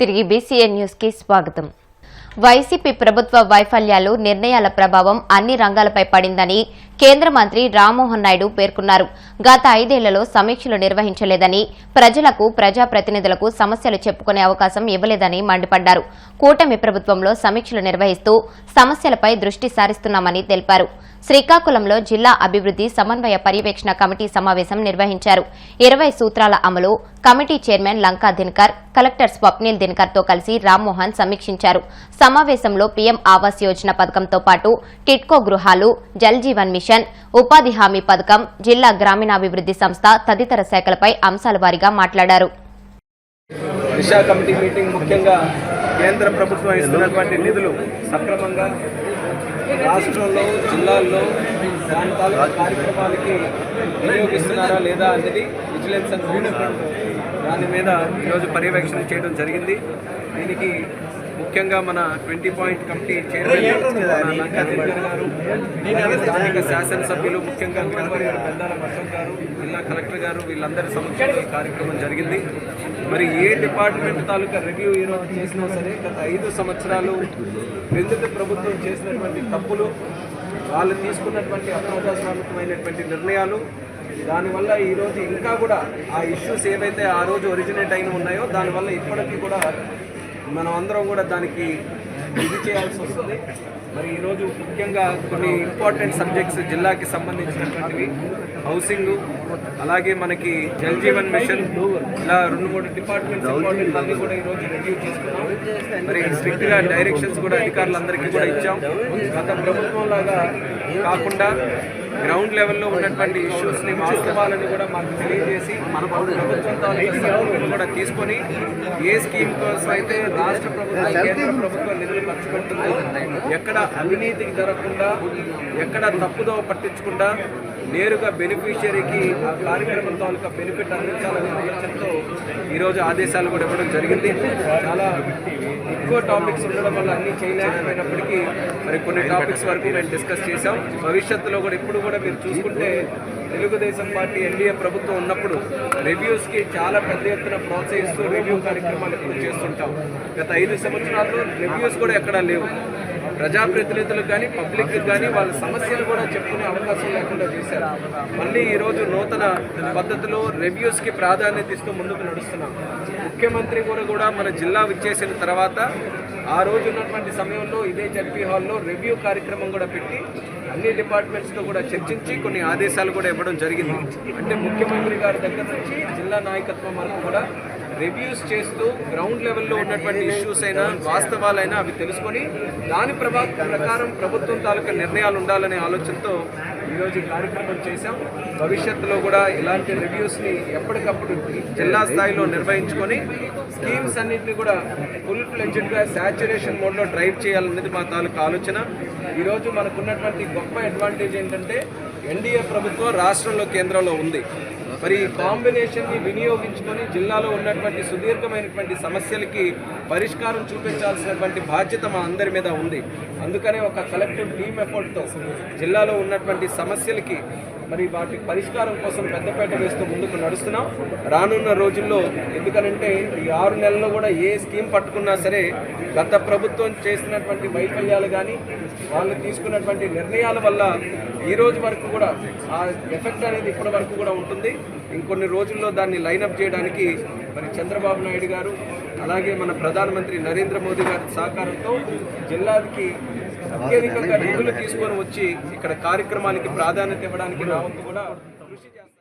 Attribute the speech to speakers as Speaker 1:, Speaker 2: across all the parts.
Speaker 1: తిరిగి BCN news కి స్వాగతం. వైసీపీ ప్రభుత్వ వైఫల్యాలు నిర్ణయాల ప్రభావం అన్ని రంగాలపై పడిందని కేంద్ర మంత్రి రామ్మోహన్ నాయుడు పేర్కొన్నారు. గత 5 ఏళ్లలో సమీక్షలు నిర్వహించలేదని, ప్రజలకు ప్రజాప్రతినిధులకు సమస్యలు చెప్పుకునే అవకాశం ఇవ్వలేదని మండిపడ్డారు. కూటమి ప్రభుత్వంలో సమీక్షలు నిర్వహిస్తూ సమస్యలపై దృష్టి సారిస్తున్నామని తెలిపారు. శ్రీకాకుళంలో జిల్లా అభివృద్ది సమన్వయ పర్యవేక్షణ కమిటీ సమావేశం నిర్వహించారు. 20 సూత్రాల అమలు committee chairman Lanka Dinakar, collector Swapnil Dinakar తో కలిసి రామ్మోహన్ సమీక్షించారు. సమావేశంలో పీఎం ఆవాస్ యోజన పథకంతో పాటు టిట్కో గృహాలు, జల్ జీవన్ మిషన్, ఉపాధి హామీ పథకం, జిల్లా గ్రామీణాభివృద్ది సంస్థ తదితర శాఖలపై అంశాల వారీగా మాట్లాడారు.
Speaker 2: దిశా కమిటీ మీటింగ్ ముఖ్యంగా కేంద్ర ప్రభుత్వం ఇస్తున్నటువంటి నిధులు సక్రమంగా రాష్ట్రంలో, జిల్లాల్లో దాని తాలూకా కార్యక్రమాలకి వినియోగిస్తున్నారా లేదా అనేది విజిలెన్స్ అండ్ దాని మీద ఈరోజు పర్యవేక్షణ చేయడం జరిగింది. దీనికి ముఖ్యంగా మన 20 point committee chairman Lanka Dinakar గారు, స్థానిక శాసనసభ్యులు ముఖ్యంగా పెద్దాల అశోక్ గారు, జిల్లా కలెక్టర్ గారు వీళ్ళందరి సమక్షంలో ఈ కార్యక్రమం జరిగింది. మరి ఏ డిపార్ట్మెంట్ తాలూకా రివ్యూ ఈరోజు చేసినా సరే గత 5 సంవత్సరాలు కేంద్ర ప్రభుత్వం చేసినటువంటి తప్పులు, వాళ్ళు తీసుకున్నటువంటి అప్రజాస్వామికమైనటువంటి నిర్ణయాలు, దానివల్ల ఈరోజు ఇంకా కూడా ఆ ఇష్యూస్ ఏవైతే ఆ రోజు ఒరిజినేట్ అయిన ఉన్నాయో దానివల్ల ఇప్పటికీ కూడా మనం అందరం కూడా దానికి ఇది చేయాల్సి వస్తుంది. మరి ఈరోజు ముఖ్యంగా కొన్ని ఇంపార్టెంట్ సబ్జెక్ట్స్ జిల్లాకి సంబంధించినటువంటివి, హౌసింగ్, అలాగే మనకి జల్ జీవన్ మిషన్, ఇలా 2-3 డిపార్ట్మెంట్స్ ఇంపార్టెంట్ అన్ని కూడా ఈరోజు రివ్యూ చేసుకున్నాం. మరి స్ట్రిక్ట్గా డైరెక్షన్స్ కూడా అధికారులందరికీ కూడా ఇచ్చాం. గత ప్రభుత్వం లాగా కాకుండా గ్రౌండ్ లెవెల్లో ఉన్నటువంటి ఇష్యూస్ని, వాస్తవాలను కూడా మాకు తెలియజేసి మన ప్రభుత్వం తాలూకు కూడా తీసుకొని ఏ స్కీమ్ కోసం అయితే రాష్ట్ర ప్రభుత్వం, కేంద్ర ప్రభుత్వం నిధులు ఖర్చు పెడుతుందో ఎక్కడ అవినీతికి జరగకుండా, ఎక్కడ తప్పుదో పట్టించకుండా నేరుగా బెనిఫిషియరీకి ఆ కార్యక్రమం తాలూకా బెనిఫిట్ అందించాలనే ఆలోచనతో ఈరోజు ఆదేశాలు కూడా ఇవ్వడం జరిగింది. చాలా ఎక్కువ టాపిక్స్ ఉండడం వల్ల అన్నీ చేయలేకపోయినప్పటికీ మరి కొన్ని టాపిక్స్ వరకు మేము డిస్కస్ చేసాం. భవిష్యత్తులో కూడా ఇప్పుడు కూడా మీరు చూసుకుంటే తెలుగుదేశం పార్టీ ఎన్డీఏ ప్రభుత్వం ఉన్నప్పుడు రివ్యూస్కి చాలా పెద్ద ఎత్తున ప్రోత్సహిస్తూ రివ్యూ కార్యక్రమాలు ఎప్పుడు చేస్తుంటాం. గత 5 సంవత్సరాల్లో రివ్యూస్ కూడా ఎక్కడా లేవు. ప్రజాప్రతినిధులకు కానీ, పబ్లిక్ కానీ వాళ్ళ సమస్యలు కూడా చెప్పుకునే అవకాశం లేకుండా చేశారు. మళ్ళీ ఈరోజు నూతన పద్ధతిలో రివ్యూస్కి ప్రాధాన్యత ఇస్తూ ముందుకు నడుస్తున్నాం. ముఖ్యమంత్రి కూడా మన జిల్లా విచ్చేసిన తర్వాత ఆ రోజు ఉన్నటువంటి సమయంలో ఇదే జడ్పీ హాల్లో రివ్యూ కార్యక్రమం కూడా పెట్టి అన్ని డిపార్ట్మెంట్స్తో కూడా చర్చించి కొన్ని ఆదేశాలు కూడా ఇవ్వడం జరిగింది. అంటే ముఖ్యమంత్రి గారి దగ్గర నుంచి జిల్లా నాయకత్వం వరకు కూడా రివ్యూస్ చేస్తూ గ్రౌండ్ లెవెల్లో ఉన్నటువంటి ఇష్యూస్ అయినా, వాస్తవాలైనా అవి తెలుసుకొని దాని ప్రకారం ప్రభుత్వం తాలూకా నిర్ణయాలు ఉండాలనే ఆలోచనతో ఈరోజు కార్యక్రమం చేశాం. భవిష్యత్తులో కూడా ఇలాంటి రివ్యూస్ని ఎప్పటికప్పుడు జిల్లా స్థాయిలో నిర్వహించుకొని స్కీమ్స్ అన్నింటినీ కూడా ఫుల్ ఫ్లెడ్జ్డ్గా శాచ్యురేషన్ మోడ్లో డ్రైవ్ చేయాలనేది మా తాలూకా ఆలోచన. ఈరోజు మనకున్నటువంటి గొప్ప అడ్వాంటేజ్ ఏంటంటే ఎన్డీఏ ప్రభుత్వం రాష్ట్రంలో, కేంద్రంలో ఉంది. మరి ఈ కాంబినేషన్ని వినియోగించుకొని జిల్లాలో ఉన్నటువంటి సుదీర్ఘమైనటువంటి సమస్యలకి పరిష్కారం చూపించాల్సినటువంటి బాధ్యత మా అందరి మీద ఉంది. అందుకనే ఒక కలెక్టివ్ టీమ్ ఎఫర్ట్తో జిల్లాలో ఉన్నటువంటి సమస్యలకి మరి వాటి పరిష్కారం కోసం పెద్దపేట వేస్తూ ముందుకు నడుస్తున్నాం. రానున్న రోజుల్లో ఎందుకనంటే ఈ 6 నెలల్లో కూడా ఏ స్కీమ్ పట్టుకున్నా సరే గత ప్రభుత్వం చేసినటువంటి వైఫల్యాలు కానీ, వాళ్ళు తీసుకున్నటువంటి నిర్ణయాల వల్ల ఈ రోజు వరకు కూడా ఆ ఎఫెక్ట్ అనేది ఇప్పటి వరకు కూడా ఉంటుంది. ఇంకొన్ని రోజుల్లో దాన్ని లైనప్ చేయడానికి మరి చంద్రబాబు నాయుడు గారు, అలాగే మన ప్రధానమంత్రి నరేంద్ర మోదీ గారి సహకారంతో జిల్లాకి అత్యధికంగా నిధులు తీసుకొని వచ్చి ఇక్కడ కార్యక్రమానికి ప్రాధాన్యత ఇవ్వడానికి నా వంతు కూడా కృషి చేస్తాను.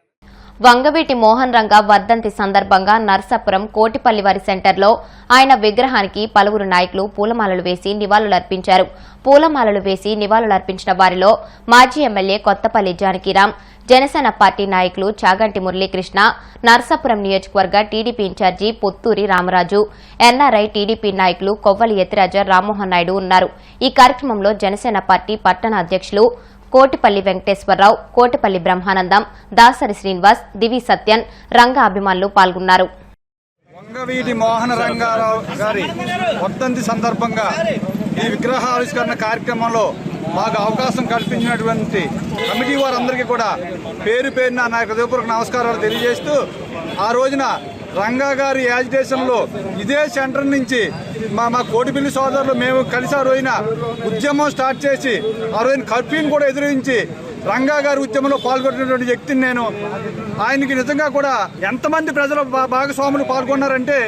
Speaker 1: వంగవీటి మోహన్ రంగ వర్ధంతి సందర్భంగా నర్సాపురం కోటిపల్లి వారి సెంటర్లో ఆయన విగ్రహానికి పలువురు నాయకులు పూలమాలలు వేసి నివాళులర్పించారు. పూలమాలలు వేసి నివాళులర్పించిన వారిలో మాజీ ఎమ్మెల్యే కొత్తపల్లి జానకిరాం, జనసేన పార్టీ నాయకులు చాగంటి మురళీకృష్ణ, నర్సాపురం నియోజకవర్గ TDP incharge Putturi Ramaraju, NRI TDP నాయకులు కొవ్వలి యతిరాజ రామ్మోహన్ నాయుడు ఉన్నారు. ఈ కార్యక్రమంలో జనసేన పార్టీ పట్టణ అధ్యక్షులు కోటిపల్లి వెంకటేశ్వరరావు, కోటిపల్లి బ్రహ్మానందం, దాసరి శ్రీనివాస్, దివి సత్యన్, రంగ అభిమానులు పాల్గొన్నారు.
Speaker 3: వంగవీటి మోహన రంగారావు గారి వర్ధంతి సందర్భంగా ఈ విగ్రహావిష్కరణ కార్యక్రమంలో మాకు అవకాశం కల్పించినటువంటి కమిటీ వారందరికీ కూడా పేరు పేరున నా హృదయపూర్వక నమస్కారాలు తెలియజేస్తూ, ఆ రోజున రంగా గారి యాజిటేషన్లో ఇదే సెంటర్ నుంచి మా కోటిపల్లి సోదరులు మేము కలిసి ఆ రోజున ఉద్యమం స్టార్ట్ చేసి ఆ రోజున కర్ఫ్యూని కూడా ఎదురించి రంగా గారి ఉద్యమంలో పాల్గొన్నటువంటి వ్యక్తిని నేను. ఆయనకి నిజంగా కూడా ఎంతమంది ప్రజలు భాగస్వాములు పాల్గొన్నారంటే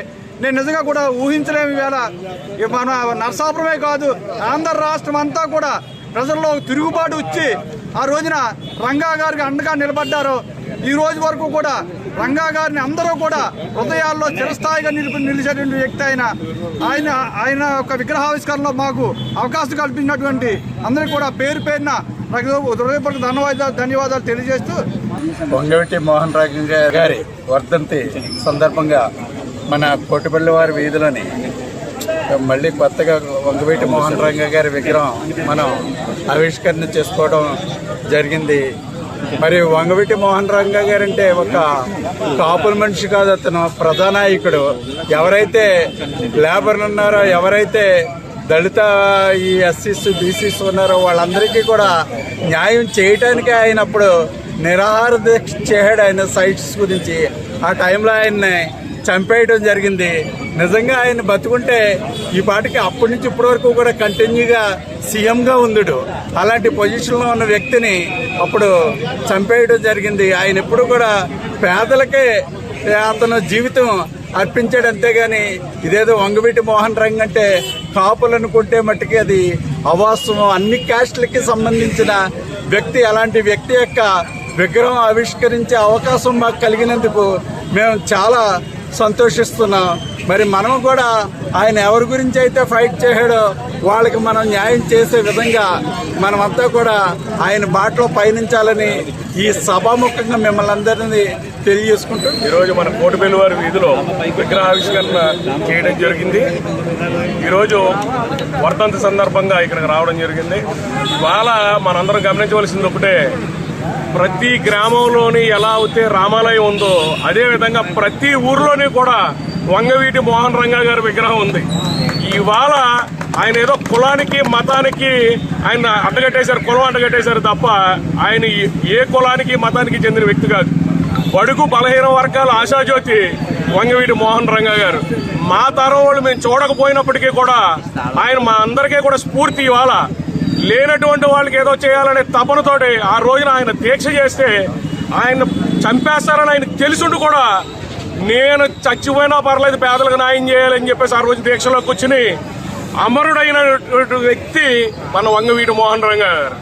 Speaker 3: నేను నిజంగా కూడా ఊహించలేము. వేళ మన నరసాపురమే కాదు, ఆంధ్ర రాష్ట్రం అంతా కూడా ప్రజల్లో తిరుగుబాటు వచ్చి ఆ రోజున రంగా గారికి అండగా నిలబడ్డారు. ఈ రోజు వరకు కూడా రంగా గారిని అందరూ కూడా హృదయాల్లో చిరస్థాయిగా నిలిచేటువంటి వ్యక్తి ఆయన ఒక విగ్రహావిష్కరణలో మాకు అవకాశం కల్పించినటువంటి అందరికీ కూడా పేరు పేరున హృదయపూర్వక ధన్యవాదాలు తెలియజేస్తూ,
Speaker 4: వంగవీటి మోహన్ రంగా గారి వర్ధంతి సందర్భంగా మన కోటిపల్లి వారి వీధిలోని మళ్ళీ కొత్తగా వంగవీటి మోహన్ రంగా గారి విగ్రహం మనం ఆవిష్కరణ చేసుకోవడం జరిగింది. మరి వంగవీటి మోహన్ రంగా గారు అంటే ఒక కాపుల మనిషి కాదు, అతను ప్రజానాయకుడు. ఎవరైతే లేబర్ ఉన్నారో, ఎవరైతే దళిత ఈ ఎస్సీస్ బీసీస్ ఉన్నారో వాళ్ళందరికీ కూడా న్యాయం చేయటానికి ఆయన అప్పుడు నిరాహార దీక్ష చేయడు. ఆయన సైట్స్ గురించి ఆ టైంలో ఆయన్ని చంపేయడం జరిగింది. నిజంగా ఆయన బతుకుంటే ఈ పాటికి అప్పటి నుంచి ఇప్పటి వరకు కూడా కంటిన్యూగా సీఎంగా ఉందుడు. అలాంటి పొజిషన్లో ఉన్న వ్యక్తిని అప్పుడు చంపేయడం జరిగింది. ఆయన ఎప్పుడు కూడా పేదలకే అతను జీవితం అర్పించాడు, అంతేగాని ఇదేదో వంగవీటి మోహన్ రంగ్ అంటే కాపులు అనుకుంటే మట్టుకి అది అవాస్తవం. అన్ని క్యాస్ట్లకి సంబంధించిన వ్యక్తి. అలాంటి వ్యక్తి యొక్క విగ్రహం ఆవిష్కరించే అవకాశం మాకు కలిగినందుకు మేము చాలా సంతోషిస్తున్నాం. మరి మనం కూడా ఆయన ఎవరి గురించి అయితే ఫైట్ చేశాడో వాళ్ళకి మనం న్యాయం చేసే విధంగా మనమంతా కూడా ఆయన బాటలో పయనించాలని ఈ సభాముఖంగా మిమ్మల్ని అందరినీ తెలియజేసుకుంటూ
Speaker 5: ఈరోజు మన కోటిపల్లి వారి వీధిలో విగ్రహావిష్కరణ చేయడం జరిగింది. ఈరోజు వర్ధంతి సందర్భంగా ఇక్కడికి రావడం జరిగింది. ఇవాళ మనందరం గమనించవలసింది ఒకటే, ప్రతి గ్రామంలోని ఎలా అయితే రామాలయం ఉందో అదేవిధంగా ప్రతి ఊర్లోని కూడా వంగవీటి మోహన్ రంగా గారి విగ్రహం ఉంది. ఇవాళ ఆయన ఏదో కులానికి మతానికి ఆయన అడ్డగట్టేశారు, కులం అడ్డగట్టేశారు తప్ప ఆయన ఏ కులానికి మతానికి చెందిన వ్యక్తి కాదు. బడుగు బలహీన వర్గాల ఆశాజ్యోతి వంగవీటి మోహన్ రంగా గారు. మా తరం వాళ్ళు మేము చూడకపోయినప్పటికీ కూడా ఆయన మా అందరికీ కూడా స్ఫూర్తి. ఇవాళ లేనటువంటి వాళ్ళకి ఏదో చేయాలనే తపనతోటి ఆ రోజున ఆయన దీక్ష చేస్తే ఆయన చంపేస్తారని ఆయనకు తెలుసుండి కూడా నేను చచ్చిపోయినా పర్లేదు పేదలకు న్యాయం చేయాలని చెప్పేసి ఆ రోజు దీక్షలోకి కూర్చుని అమరుడైన వ్యక్తి మన వంగవీటి మోహన్ రంగా గారు.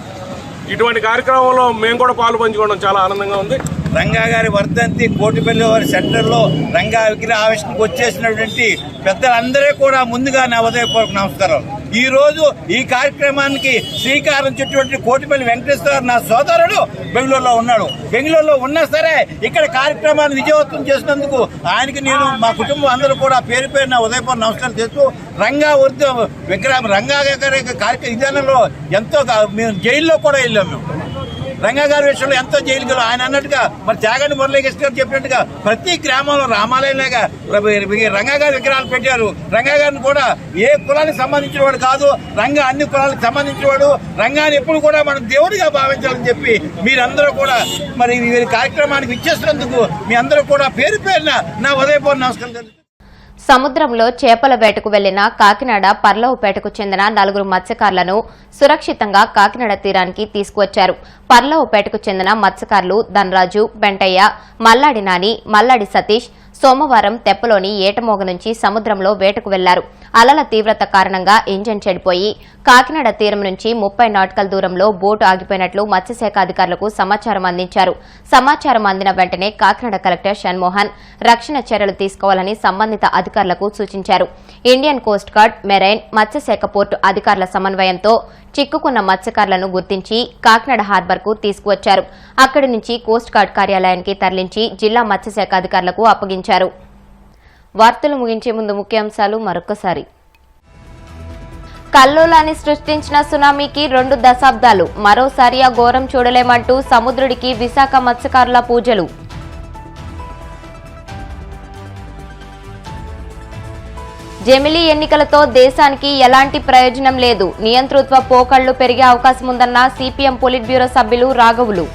Speaker 5: ఇటువంటి కార్యక్రమంలో మేము కూడా పాలు పంచుకోవడం చాలా ఆనందంగా ఉంది.
Speaker 6: రంగా గారి వర్ధంతి కోటిపల్లి వారి సెంటర్లో రంగా విగ్రహ ఆవిష్కరణకు వచ్చేసినటువంటి పెద్దలందరూ కూడా ముందుగా నా ఉదయపూర్వక నమస్కారం. ఈ రోజు ఈ కార్యక్రమానికి శ్రీకారం చుట్టినటువంటి కోటిపల్లి వెంకటేశ్వర నా సోదరుడు బెంగళూరులో ఉన్నాడు. బెంగళూరులో ఉన్నా సరే ఇక్కడ కార్యక్రమాన్ని విజయవంతం చేసినందుకు ఆయనకి నేను మా కుటుంబం అందరూ కూడా పేరు పేరు నా ఉదయపూర్వక నమస్కారం చేస్తూ రంగా విగ్రహం రంగా గారి కార్యక్రమ విధానంలో ఎంతో మేము జైల్లో కూడా వెళ్ళాము. రంగా గారి విషయంలో ఎంతో జైలుకి ఆయన అన్నట్టుగా మరి త్యాగండి మురళీకృష్ణ గారు చెప్పినట్టుగా ప్రతి గ్రామంలో రామాలయంలాగా రంగా గారి విగ్రహాలు పెట్టారు. రంగా గారిని కూడా ఏ కులానికి సంబంధించిన వాడు కాదు, రంగా అన్ని కులాలకు సంబంధించిన వాడు. రంగాన్ని ఎప్పుడు కూడా మనం దేవుడిగా భావించాలని చెప్పి మీరందరూ కూడా మరి వీరి కార్యక్రమానికి ఇచ్చేసినందుకు మీ అందరూ కూడా పేరు పేరున నా ఉదయపూర్వక నమస్కారం.
Speaker 1: సముద్రంలో చేపల వేటకు వెళ్లిన కాకినాడ పర్లవపేటకు చెందిన 4 మత్స్యకారులను సురక్షితంగా కాకినాడ తీరానికి తీసుకువచ్చారు. పర్లవపేటకు చెందిన మత్స్యకారులు ధనరాజు, బెంటయ్య, మల్లాడి నాని, మల్లాడి సతీష్ సోమవారం తెప్పలోని ఏటమోగ నుంచి సముద్రంలో వేటకు వెళ్లారు. అలల తీవ్రత కారణంగా ఇంజన్ చెడిపోయి కాకినాడ తీరం నుంచి 30 నాటికల్ దూరంలో బోటు ఆగిపోయినట్లు మత్స్యశాఖ అధికారులకు సమాచారం అందించారు. సమాచారం అందిన వెంటనే కాకినాడ కలెక్టర్ షణ్మోహన్ రక్షణ చర్యలు తీసుకోవాలని సంబంధిత అధికారులకు సూచించారు. ఇండియన్ కోస్ట్ గార్డ్, మెరైన్, మత్స్యశాఖ పోర్టు అధికారుల సమన్వయంతో చిక్కుకున్న మత్స్యకారులను గుర్తించి కాకినాడ హార్బర్ కు తీసుకువచ్చారు. అక్కడి నుంచి కోస్ట్ గార్డ్ కార్యాలయానికి తరలించి జిల్లా మత్స్యశాఖ అధికారులకు అప్పగించారు. వార్తలు ముగించే ముందు ముఖ్యాంశాలు మరొకసారి. కల్లోలాన్ని సృష్టించిన సునామీకి 2 దశాబ్దాలు, మరోసారి ఆ ఘోరం చూడలేమంటూ సముద్రుడికి విశాఖ మత్స్యకారుల పూజలు. జమిలీ ఎన్నికలతో దేశానికి ఎలాంటి ప్రయోజనం లేదు, నియంతృత్వ పోకళ్లు పెరిగే అవకాశం ఉందన్న సిపిఎం పొలిట్ బ్యూరో సభ్యులు రాఘవులు.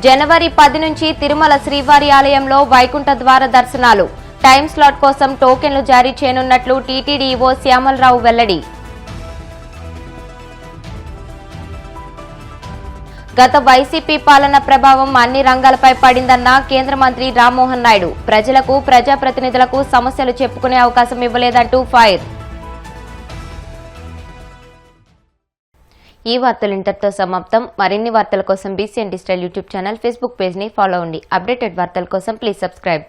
Speaker 1: జనవరి 10 నుంచి తిరుమల శ్రీవారి ఆలయంలో వైకుంఠ ద్వార దర్శనాలు. టైం స్లాట్ కోసం టోకెన్లు జారీ చేయనున్నట్లు టీటీడీ ఈవో శ్యామలరావు వెల్లడి. గత వైసీపీ పాలన ప్రభావం అన్ని రంగాలపై పడిందన్న కేంద్ర మంత్రి రామ్మోహన్ నాయుడు. ప్రజలకు, ప్రజాప్రతినిధులకు సమస్యలు చెప్పుకునే అవకాశం ఇవ్వలేదంటూ ఫైర్. ఈ వార్తలు ఇంతటితో సమాప్తం. మరిన్ని వార్తల కోసం BCN digital YouTube channel, Facebook page ని ఫాలో అవ్వండి. అప్డేటెడ్ వార్తల కోసం ప్లీజ్ సబ్స్క్రైబ్.